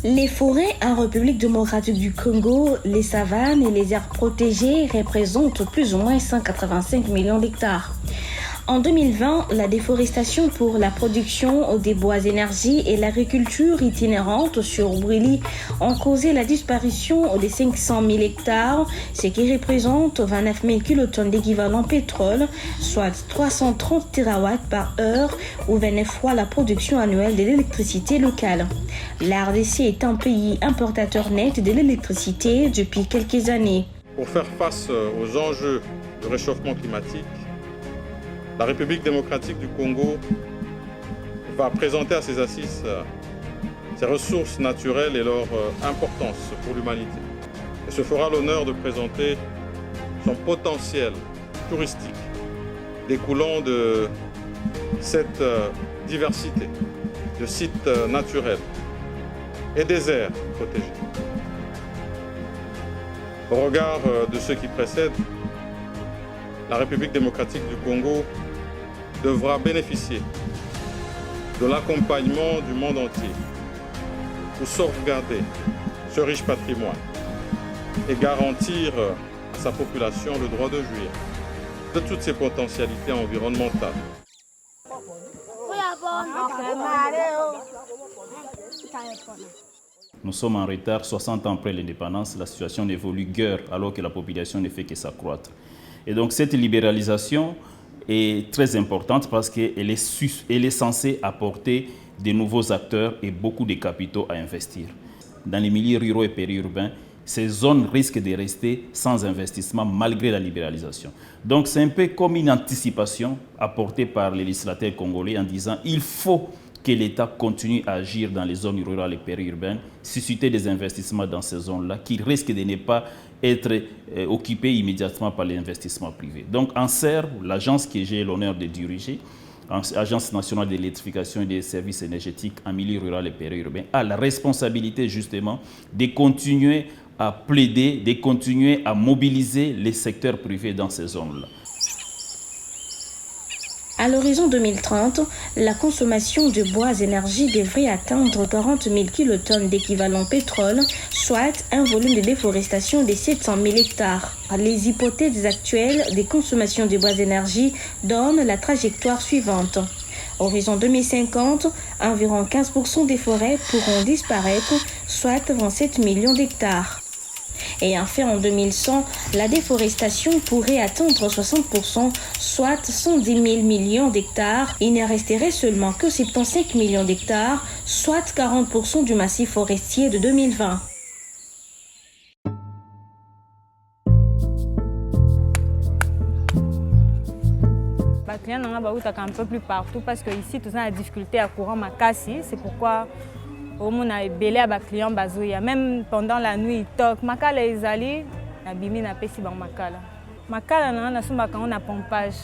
Les forêts en République démocratique du Congo, les savanes et les aires protégées représentent plus ou moins 185 millions d'hectares. En 2020, la déforestation pour la production des bois énergie et l'agriculture itinérante sur Brili ont causé la disparition de 500 000 hectares, ce qui représente 29 000 kilotonnes d'équivalent pétrole, soit 330 TWh par heure ou 29 fois la production annuelle de l'électricité locale. La RDC est un pays importateur net de l'électricité depuis quelques années. Pour faire face aux enjeux du réchauffement climatique, la République démocratique du Congo va présenter à ses assises ses ressources naturelles et leur importance pour l'humanité. Et se fera l'honneur de présenter son potentiel touristique découlant de cette diversité de sites naturels et des aires protégées. Au regard de ce qui précède, la République démocratique du Congo devra bénéficier de l'accompagnement du monde entier pour sauvegarder ce riche patrimoine et garantir à sa population le droit de jouir de toutes ses potentialités environnementales. Nous sommes en retard, 60 ans après l'indépendance, la situation n'évolue guère alors que la population ne fait que s'accroître. Et donc cette libéralisation est très importante parce qu'elle est censée apporter de nouveaux acteurs et beaucoup de capitaux à investir. Dans les milieux ruraux et périurbains, ces zones risquent de rester sans investissement malgré la libéralisation. Donc c'est un peu comme une anticipation apportée par les législateurs congolais en disant il faut que l'État continue à agir dans les zones rurales et périurbaines, susciter des investissements dans ces zones-là qui risquent de ne pas être occupés immédiatement par les investissements privés. Donc ANSER, l'agence que j'ai l'honneur de diriger, Agence nationale de l'électrification et des services énergétiques en milieu rural et périurbain, a la responsabilité justement de continuer à plaider, de continuer à mobiliser les secteurs privés dans ces zones-là. À l'horizon 2030, la consommation de bois énergie devrait atteindre 40 000 kilotonnes d'équivalent pétrole, soit un volume de déforestation de 700 000 hectares. Les hypothèses actuelles des consommations de bois énergie donnent la trajectoire suivante. Horizon 2050, environ 15% des forêts pourront disparaître, soit 27 millions d'hectares. Et enfin, en 2100, la déforestation pourrait atteindre 60%, soit 110 000 millions d'hectares. Il ne resterait seulement que 75 millions d'hectares, soit 40% du massif forestier de 2020. Les clients sont un peu plus partout parce qu'ici, tout ça a difficulté à courant ma casse. C'est pourquoi on a belé à clients bazouya. Même pendant la nuit, ils toquent. Makala ezali, na bimi na pesi bang makala. Makala na sombaka on a pompage.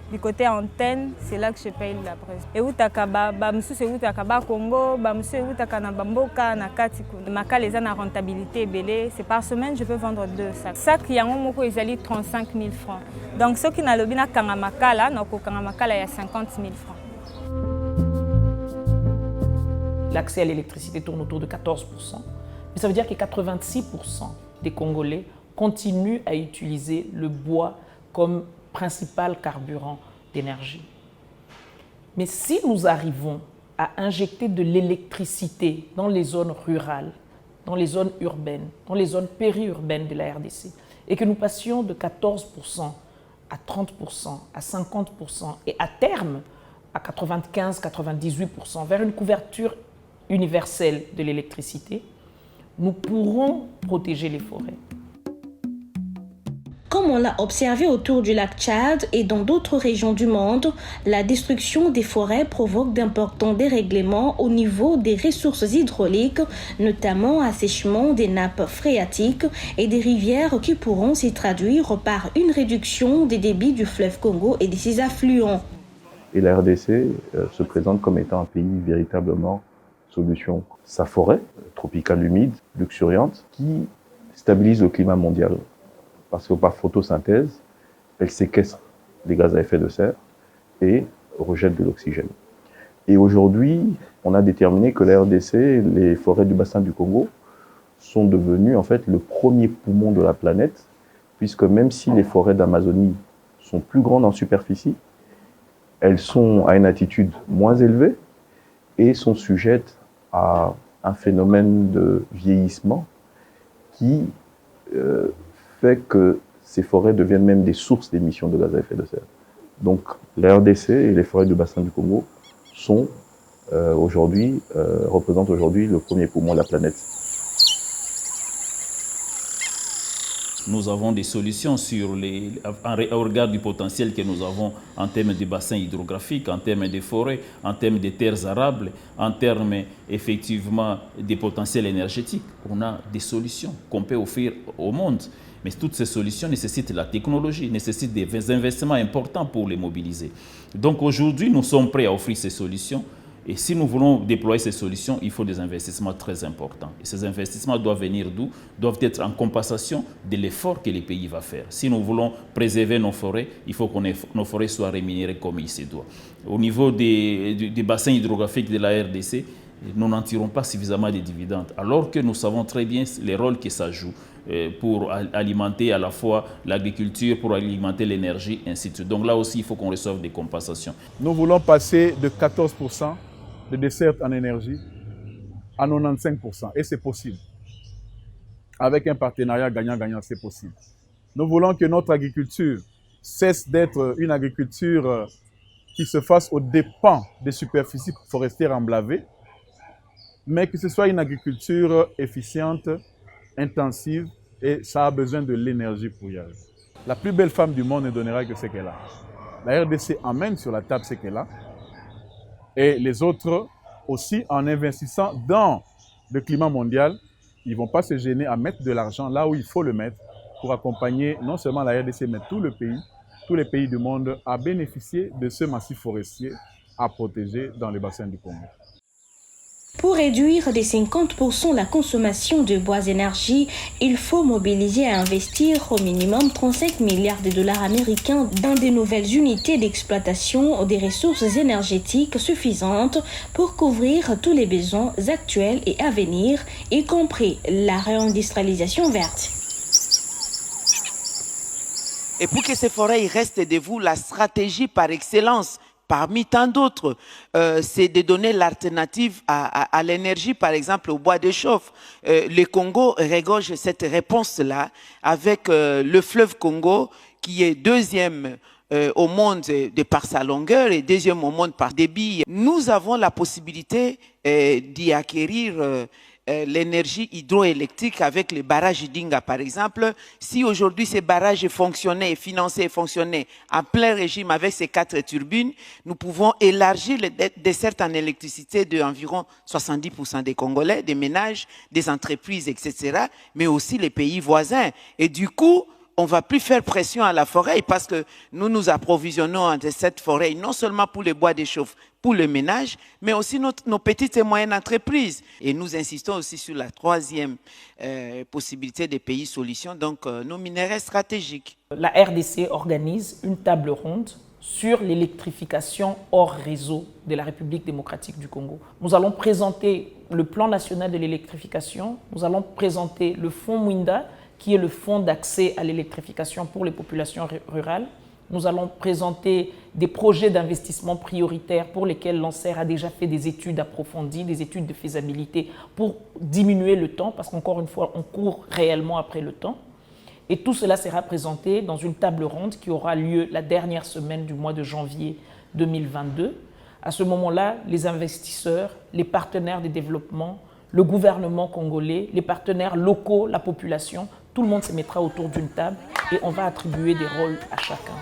Du côté antenne, c'est là que je paye la presse. Et utaka ba msu se utaka ba Congo, ba msu utaka na bamboka na katiku. Makala eza na rentabilité belé, c'est par semaine je peux vendre 2 sacs. Sac yango moko ezali 35 000 francs. Donc ceux qui na lobi na kanga makala, na ko kanga makala ya 50 000 francs. L'accès à l'électricité tourne autour de 14%. Mais ça veut dire que 86% des Congolais continuent à utiliser le bois comme principal carburant d'énergie. Mais si nous arrivons à injecter de l'électricité dans les zones rurales, dans les zones urbaines, dans les zones périurbaines de la RDC, et que nous passions de 14% à 30%, à 50% et à terme à 95-98% vers une couverture universelle de l'électricité, nous pourrons protéger les forêts. Comme on l'a observé autour du lac Tchad et dans d'autres régions du monde, la destruction des forêts provoque d'importants dérèglements au niveau des ressources hydrauliques, notamment assèchement des nappes phréatiques et des rivières qui pourront s'y traduire par une réduction des débits du fleuve Congo et de ses affluents. Et la RDC se présente comme étant un pays véritablement solution. Sa forêt tropicale humide, luxuriante, qui stabilise le climat mondial parce que par photosynthèse, elle séquestre les gaz à effet de serre et rejette de l'oxygène. Et aujourd'hui, on a déterminé que la RDC, les forêts du bassin du Congo, sont devenues en fait le premier poumon de la planète, puisque même si les forêts d'Amazonie sont plus grandes en superficie, elles sont à une altitude moins élevée et sont sujettes à un phénomène de vieillissement qui fait que ces forêts deviennent même des sources d'émissions de gaz à effet de serre. Donc la RDC et les forêts du bassin du Congo sont représentent aujourd'hui le premier poumon de la planète. Nous avons des solutions au regard du potentiel que nous avons en termes de bassins hydrographiques, en termes de forêts, en termes de terres arables, en termes effectivement des potentiels énergétiques. On a des solutions qu'on peut offrir au monde. Mais toutes ces solutions nécessitent la technologie, nécessitent des investissements importants pour les mobiliser. Donc aujourd'hui, nous sommes prêts à offrir ces solutions. Et si nous voulons déployer ces solutions, il faut des investissements très importants. Et ces investissements doivent venir d'où? Doivent être en compensation de l'effort que les pays vont faire. Si nous voulons préserver nos forêts, il faut que nos forêts soient rémunérées comme il se doit. Au niveau des bassins hydrographiques de la RDC, nous n'en tirons pas suffisamment de dividendes, alors que nous savons très bien les rôles que ça joue pour alimenter à la fois l'agriculture, pour alimenter l'énergie, ainsi de suite. Donc là aussi, il faut qu'on reçoive des compensations. Nous voulons passer de 14% de desserte en énergie à 95%. Et c'est possible. Avec un partenariat gagnant-gagnant, c'est possible. Nous voulons que notre agriculture cesse d'être une agriculture qui se fasse aux dépens des superficies forestières emblavées, mais que ce soit une agriculture efficiente, intensive, et ça a besoin de l'énergie pour y arriver. La plus belle femme du monde ne donnera que ce qu'elle a. La RDC amène sur la table ce qu'elle a, et les autres aussi, en investissant dans le climat mondial, ils ne vont pas se gêner à mettre de l'argent là où il faut le mettre pour accompagner non seulement la RDC, mais tous les pays du monde à bénéficier de ce massif forestier à protéger dans le bassin du Congo. Pour réduire de 50% la consommation de bois énergie, il faut mobiliser et investir au minimum 35 milliards de dollars américains dans de nouvelles unités d'exploitation des ressources énergétiques suffisantes pour couvrir tous les besoins actuels et à venir, y compris la réindustrialisation verte. Et pour que ces forêts restent de vous, la stratégie par excellence, parmi tant d'autres, c'est de donner l'alternative à l'énergie, par exemple au bois de chauffe. Le Congo regorge cette réponse-là avec le fleuve Congo qui est deuxième au monde de par sa longueur et deuxième au monde par débit. Nous avons la possibilité d'y acquérir l'énergie hydroélectrique avec les barrages Dinga, par exemple. Si aujourd'hui ces barrages fonctionnaient et financés et fonctionnaient en plein régime avec ces 4 turbines, nous pouvons élargir les dessertes en électricité d'environ 70% des Congolais, des ménages, des entreprises, etc., mais aussi les pays voisins. Et du coup, on ne va plus faire pression à la forêt parce que nous nous approvisionnons de cette forêt, non seulement pour les bois de chauffe, pour le ménage, mais aussi nos petites et moyennes entreprises. Et nous insistons aussi sur la troisième possibilité des pays solutions, donc nos minerais stratégiques. La RDC organise une table ronde sur l'électrification hors réseau de la République démocratique du Congo. Nous allons présenter le plan national de l'électrification, nous allons présenter le fonds Mwinda, qui est le fonds d'accès à l'électrification pour les populations rurales. Nous allons présenter des projets d'investissement prioritaires pour lesquels l'ANSER a déjà fait des études approfondies, des études de faisabilité pour diminuer le temps, parce qu'encore une fois, on court réellement après le temps. Et tout cela sera présenté dans une table ronde qui aura lieu la dernière semaine du mois de janvier 2022. À ce moment-là, les investisseurs, les partenaires de développement, le gouvernement congolais, les partenaires locaux, la population, tout le monde se mettra autour d'une table et on va attribuer des rôles à chacun.